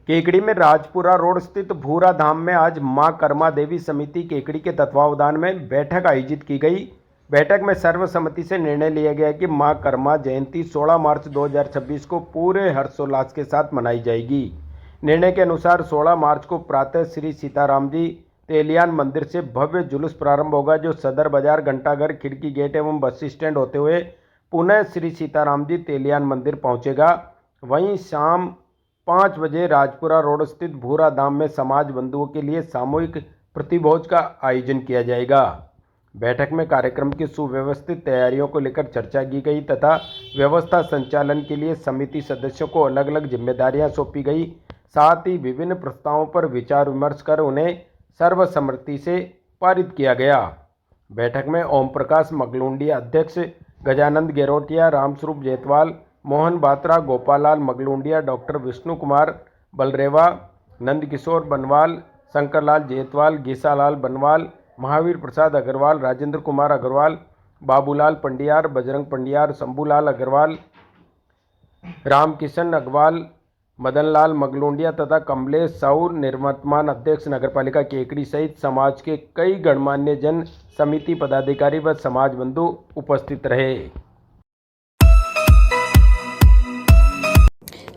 केकड़ी में राजपुरा रोड स्थित भूरा धाम में आज मां कर्मा देवी समिति केकड़ी के तत्वावधान में बैठक आयोजित की गई। बैठक में सर्वसम्मति से निर्णय लिया गया कि मां कर्मा जयंती 16 मार्च 2026 को पूरे हर्षोल्लास के साथ मनाई जाएगी। निर्णय के अनुसार 16 मार्च को प्रातः श्री सीताराम जी तेलियान मंदिर से भव्य जुलूस प्रारंभ होगा, जो सदर बाजार, घंटाघर, खिड़की गेट एवं बस स्टैंड होते हुए पुनः श्री सीताराम जी तेलियान मंदिर पहुंचेगा। वहीं शाम 5 बजे राजपुरा रोड स्थित भूरा धाम में समाज बंधुओं के लिए सामूहिक प्रतिभोज का आयोजन किया जाएगा। बैठक में कार्यक्रम की सुव्यवस्थित तैयारियों को लेकर चर्चा की गई तथा व्यवस्था संचालन के लिए समिति सदस्यों को अलग अलग जिम्मेदारियां सौंपी गई। साथ ही विभिन्न प्रस्तावों पर विचार विमर्श कर उन्हें सर्वसम्मति से पारित किया गया। बैठक में ओम प्रकाश मगलुंडिया अध्यक्ष, गजानंद गेरोटिया, रामस्वरूप जेतवाल, मोहन बात्रा, गोपालाल मगलुंडिया, डॉक्टर विष्णु कुमार बलरेवा, नंदकिशोर बनवाल, शंकरलाल जेतवाल, गीसालाल बनवाल, महावीर प्रसाद अग्रवाल, राजेंद्र कुमार अग्रवाल, बाबूलाल पंडियार, बजरंग पंडियार, शंभूलाल अग्रवाल, रामकिशन अग्रवाल, मदनलाल मगलुंडिया तथा कमलेश साहू, निर्वर्तमान अध्यक्ष नगरपालिका केकड़ी सहित समाज के कई गणमान्य जन, समिति पदाधिकारी व समाज बंधु उपस्थित रहे।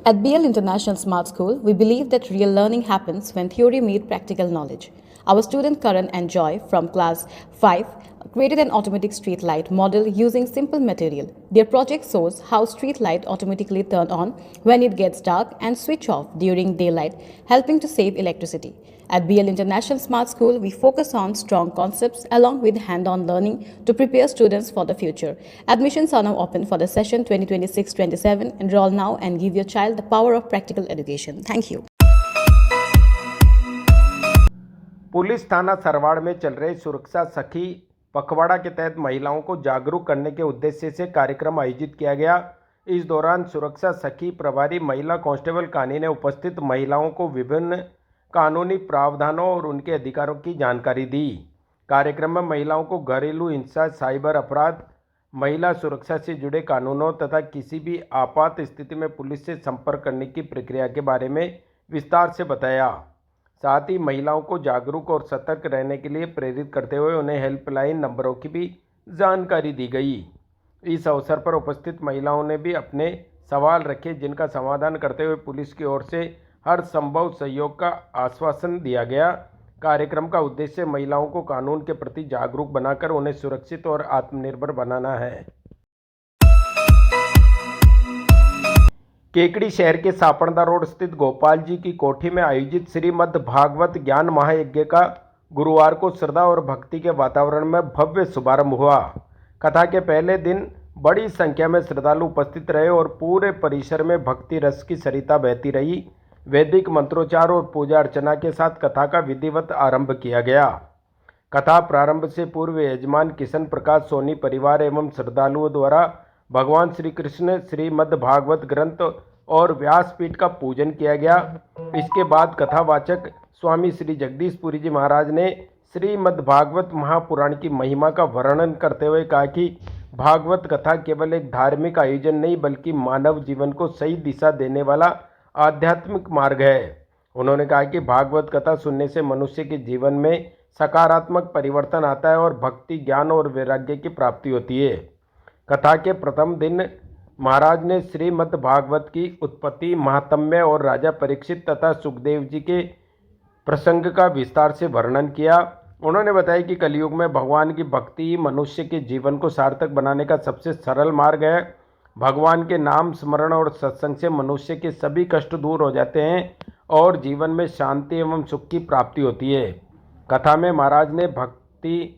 At BL International Smart School, we believe that real learning happens when theory meets practical knowledge. Our student Karan and Joy from class 5 created an automatic street light model using simple material. Their project shows how street light automatically turn on when it gets dark and switch off during daylight, helping to save electricity. At BL International Smart School, we focus on strong concepts along with hand-on learning to prepare students for the future. Admissions are now open for the session 2026-27. Enroll now and give your child the power of practical education. Thank you. Police थाना सरवाड़ में चल रहे सुरक्षा सखी पखवाड़ा के तहत महिलाओं को जागरूक करने के उद्देश्य से कार्यक्रम आयोजित किया गया। इस दौरान सुरक्षा सखी प्रभारी महिला कांस्टेबल कानी ने उपस्थित महिलाओं को विभिन्न कानूनी प्रावधानों और उनके अधिकारों की जानकारी दी। कार्यक्रम में महिलाओं को घरेलू हिंसा, साइबर अपराध, महिला सुरक्षा से जुड़े कानूनों तथा किसी भी आपात स्थिति में पुलिस से संपर्क करने की प्रक्रिया के बारे में विस्तार से बताया। साथ ही महिलाओं को जागरूक और सतर्क रहने के लिए प्रेरित करते हुए उन्हें हेल्पलाइन नंबरों की भी जानकारी दी गई। इस अवसर पर उपस्थित महिलाओं ने भी अपने सवाल रखे, जिनका समाधान करते हुए पुलिस की ओर से हर संभव सहयोग का आश्वासन दिया गया। कार्यक्रम का उद्देश्य महिलाओं को कानून के प्रति जागरूक बनाकर उन्हें सुरक्षित और आत्मनिर्भर बनाना है। केकड़ी शहर के सापड़दा रोड स्थित गोपाल जी की कोठी में आयोजित श्रीमद् भागवत ज्ञान महायज्ञ का गुरुवार को श्रद्धा और भक्ति के वातावरण में भव्य शुभारंभ हुआ। कथा के पहले दिन बड़ी संख्या में श्रद्धालु उपस्थित रहे और पूरे परिसर में भक्ति रस की सरिता बहती रही। वैदिक मंत्रोच्चार और पूजा अर्चना के साथ कथा का विधिवत आरंभ किया गया। कथा प्रारंभ से पूर्व यजमान किशन प्रकाश सोनी परिवार एवं श्रद्धालुओं द्वारा भगवान श्री कृष्ण श्रीमद् भागवत ग्रंथ और व्यासपीठ का पूजन किया गया। इसके बाद कथावाचक स्वामी श्री जगदीशपुरी जी महाराज ने श्रीमद् भागवत महापुराण की महिमा का वर्णन करते हुए कहा कि भागवत कथा केवल एक धार्मिक आयोजन नहीं, बल्कि मानव जीवन को सही दिशा देने वाला आध्यात्मिक मार्ग है। उन्होंने कहा कि भागवत कथा सुनने से मनुष्य के जीवन में सकारात्मक परिवर्तन आता है और भक्ति, ज्ञान और वैराग्य की प्राप्ति होती है। कथा के प्रथम दिन महाराज ने श्रीमद् भागवत की उत्पत्ति, महात्म्य और राजा परीक्षित तथा सुखदेव जी के प्रसंग का विस्तार से वर्णन किया। उन्होंने बताया कि कलयुग में भगवान की भक्ति ही मनुष्य के जीवन को सार्थक बनाने का सबसे सरल मार्ग है। भगवान के नाम स्मरण और सत्संग से मनुष्य के सभी कष्ट दूर हो जाते हैं और जीवन में शांति एवं सुख की प्राप्ति होती है। कथा में महाराज ने भक्ति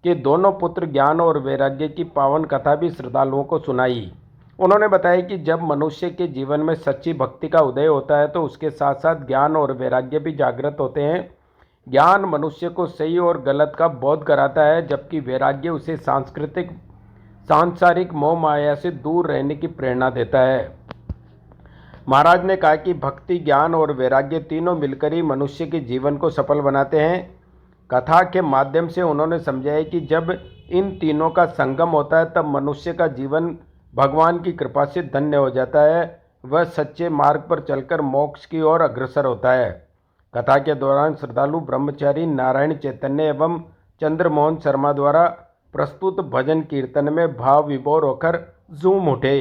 के दोनों पुत्र ज्ञान और वैराग्य की पावन कथा भी श्रद्धालुओं को सुनाई। उन्होंने बताया कि जब मनुष्य के जीवन में सच्ची भक्ति का उदय होता है तो उसके साथ साथ ज्ञान और वैराग्य भी जागृत होते हैं। ज्ञान मनुष्य को सही और गलत का बोध कराता है, जबकि वैराग्य उसे सांसारिक मोह माया से दूर रहने की प्रेरणा देता है। महाराज ने कहा कि भक्ति, ज्ञान और वैराग्य तीनों मिलकर ही मनुष्य के जीवन को सफल बनाते हैं। कथा के माध्यम से उन्होंने समझाया कि जब इन तीनों का संगम होता है तब मनुष्य का जीवन भगवान की कृपा से धन्य हो जाता है। वह सच्चे मार्ग पर चलकर मोक्ष की ओर अग्रसर होता है। कथा के दौरान श्रद्धालु ब्रह्मचारी नारायण चैतन्य एवं चंद्रमोहन शर्मा द्वारा प्रस्तुत भजन कीर्तन में भाव विभोर होकर झूम उठे।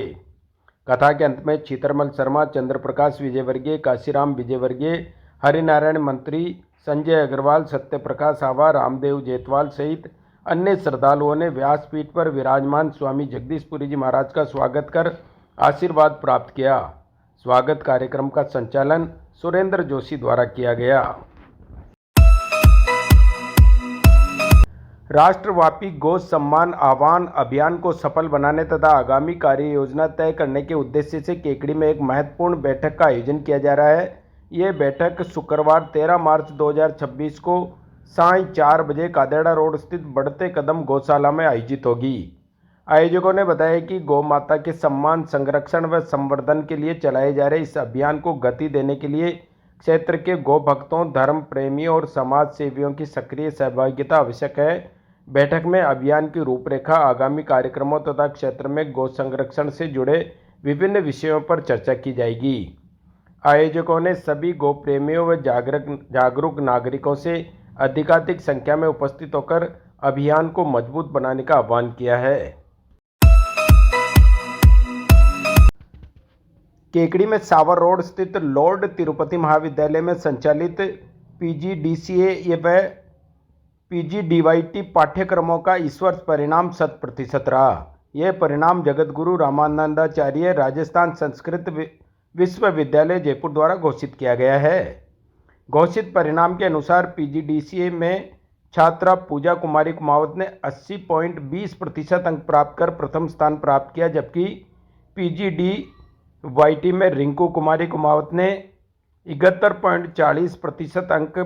कथा के अंत में चित्रमल शर्मा, चंद्रप्रकाश विजयवर्गीय, काशीराम विजयवर्गीय, हरिनारायण मंत्री, संजय अग्रवाल, सत्यप्रकाश आवा, रामदेव जेतवाल सहित अन्य श्रद्धालुओं ने व्यासपीठ पर विराजमान स्वामी जगदीशपुरी जी महाराज का स्वागत कर आशीर्वाद प्राप्त किया। स्वागत कार्यक्रम का संचालन सुरेंद्र जोशी द्वारा किया गया। राष्ट्रव्यापी गौ सम्मान आह्वान अभियान को सफल बनाने तथा आगामी कार्य योजना तय करने के उद्देश्य से केकड़ी में एक महत्वपूर्ण बैठक का आयोजन किया जा रहा है। ये बैठक शुक्रवार 13 मार्च 2026 को सायं 4 बजे कादेड़ा रोड स्थित बढ़ते कदम गौशाला में आयोजित होगी। आयोजकों ने बताया कि गौ माता के सम्मान, संरक्षण व संवर्धन के लिए चलाए जा रहे इस अभियान को गति देने के लिए क्षेत्र के गौ भक्तों, धर्म प्रेमियों और समाज सेवियों की सक्रिय सहभागिता आवश्यक है। बैठक में अभियान की रूपरेखा, आगामी कार्यक्रमों तथा क्षेत्र में गौ संरक्षण से जुड़े विभिन्न विषयों पर चर्चा की जाएगी। आयोजकों ने सभी गौ प्रेमियों व जागरूक नागरिकों से अधिकाधिक संख्या में उपस्थित होकर अभियान को मजबूत बनाने का आह्वान किया है। केकड़ी में सावर रोड स्थित लॉर्ड तिरुपति महाविद्यालय में संचालित PGDCA व PGDYT पाठ्यक्रमों का इस वर्ष परिणाम 100% रहा। यह परिणाम जगतगुरु रामानंदाचार्य राजस्थान संस्कृत विश्वविद्यालय जयपुर द्वारा घोषित किया गया है। घोषित परिणाम के अनुसार PGDCA में छात्रा पूजा कुमारी कुमावत ने 80.20% अंक प्राप्त कर प्रथम स्थान प्राप्त किया, जबकि PGDYT में रिंकू कुमारी कुमावत ने 71.40% अंक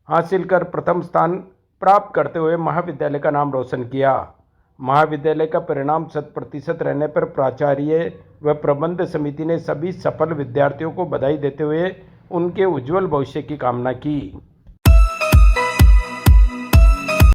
हासिल कर प्रथम स्थान प्राप्त करते हुए महाविद्यालय का नाम रोशन किया। महाविद्यालय का परिणाम 100% रहने पर प्राचार्य व प्रबंध समिति ने सभी सफल विद्यार्थियों को बधाई देते हुए उनके उज्जवल भविष्य की कामना की।